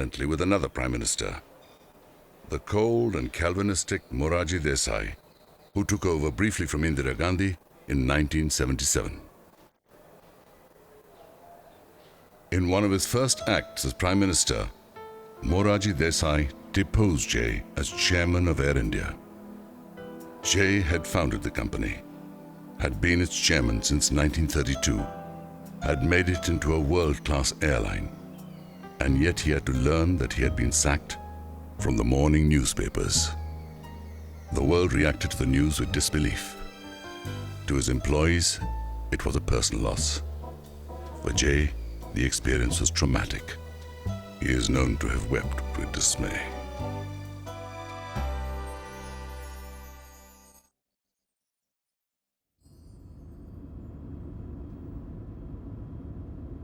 with another prime minister, the cold and Calvinistic Morarji Desai, who took over briefly from Indira Gandhi in 1977. In one of his first acts as Prime Minister, Morarji Desai deposed Jay as chairman of Air India. Jay had founded the company, had been its chairman since 1932, had made it into a world-class airline, and yet he had to learn that he had been sacked from the morning newspapers. The world reacted to the news with disbelief. To his employees, it was a personal loss. For Jay, the experience was traumatic. He is known to have wept with dismay.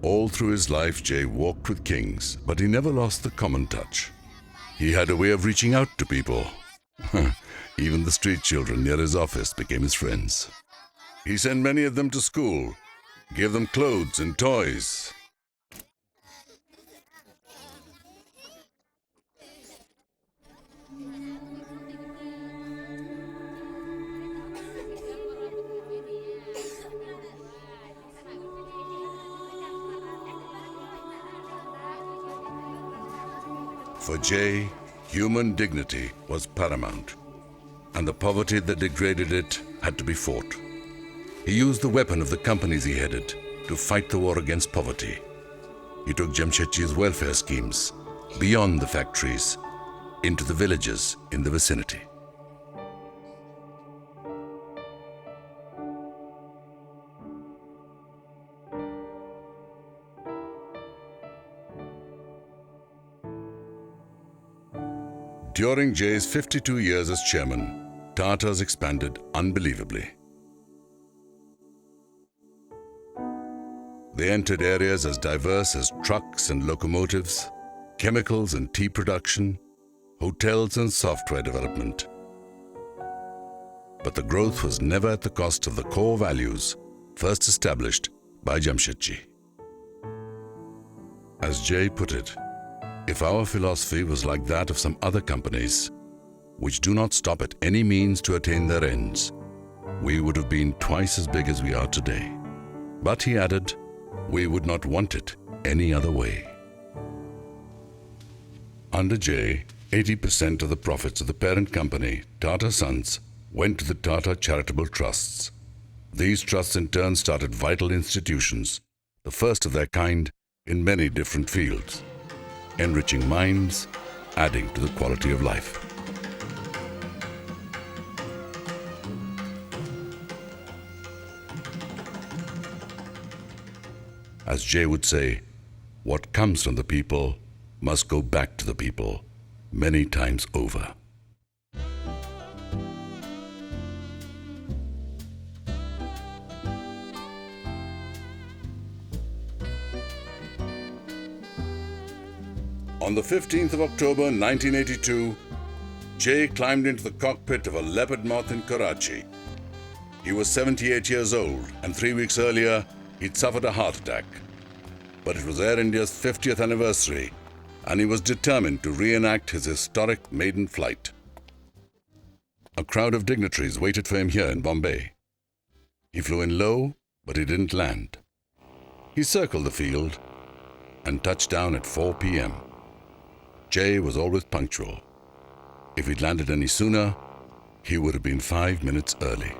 All through his life, Jay walked with kings, but he never lost the common touch. He had a way of reaching out to people. Even the street children near his office became his friends. He sent many of them to school, gave them clothes and toys. For Jay, human dignity was paramount, and the poverty that degraded it had to be fought. He used the weapon of the companies he headed to fight the war against poverty. He took Jamshedji's welfare schemes beyond the factories into the villages in the vicinity. During Jay's 52 years as chairman, Tata's expanded unbelievably. They entered areas as diverse as trucks and locomotives, chemicals and tea production, hotels and software development. But the growth was never at the cost of the core values first established by Jamshedji. As Jay put it, if our philosophy was like that of some other companies, which do not stop at any means to attain their ends, we would have been twice as big as we are today. But he added, we would not want it any other way. Under Jay, 80% of the profits of the parent company, Tata Sons, went to the Tata charitable trusts. These trusts in turn started vital institutions, the first of their kind in many different fields, enriching minds, adding to the quality of life. As Jay would say, what comes from the people must go back to the people many times over. On the 15th of October 1982, Jay climbed into the cockpit of a Leopard moth in Karachi. He was 78 years old, and 3 weeks earlier, he'd suffered a heart attack. But it was Air India's 50th anniversary, and he was determined to reenact his historic maiden flight. A crowd of dignitaries waited for him here in Bombay. He flew in low, but he didn't land. He circled the field and touched down at 4 p.m. Jay was always punctual. If he'd landed any sooner, he would have been 5 minutes early.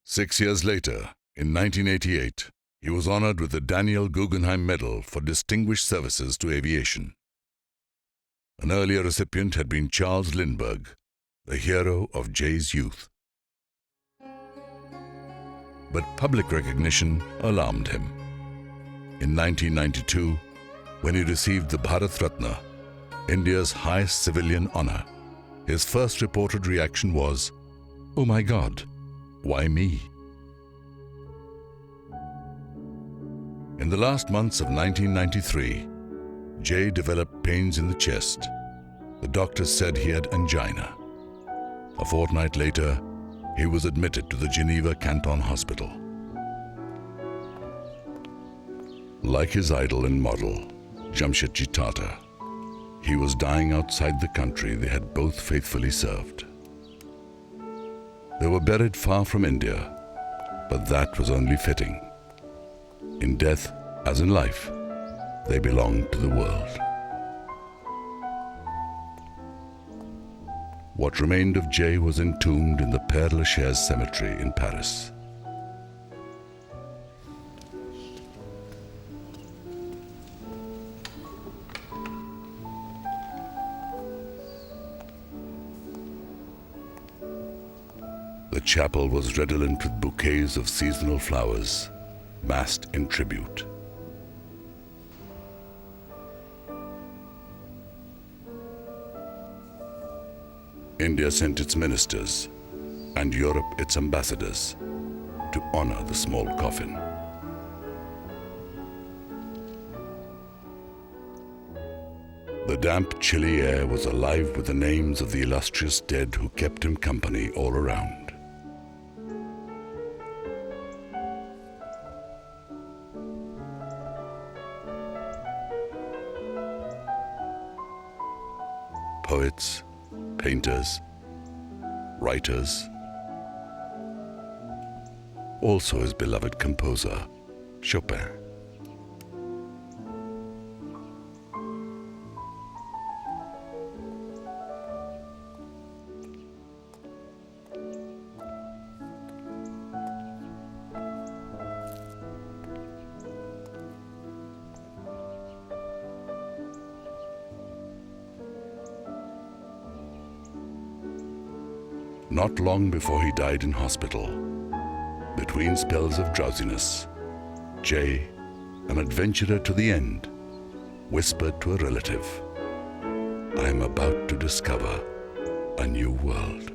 Six years later, in 1988, he was honored with the Daniel Guggenheim Medal for Distinguished Services to Aviation. An earlier recipient had been Charles Lindbergh, the hero of Jay's youth. But public recognition alarmed him. In 1992, when he received the Bharat Ratna, India's highest civilian honor, his first reported reaction was, "Oh my God, why me?" In the last months of 1993, Jay developed pains in the chest. The doctors said he had angina. A fortnight later, he was admitted to the Geneva Canton Hospital. Like his idol and model, Jamshedji Tata, he was dying outside the country they had both faithfully served. They were buried far from India, but that was only fitting. In death, as in life, they belonged to the world. What remained of Jay was entombed in the Père Lachaise cemetery in Paris. The chapel was redolent with bouquets of seasonal flowers, massed in tribute. India sent its ministers and Europe its ambassadors to honor the small coffin. The damp, chilly air was alive with the names of the illustrious dead who kept him company all around. Poets, painters, writers, also his beloved composer, Chopin. Not long before he died in hospital, between spells of drowsiness, Jay, an adventurer to the end, whispered to a relative, "I am about to discover a new world."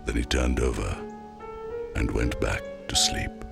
Then he turned over and went back to sleep.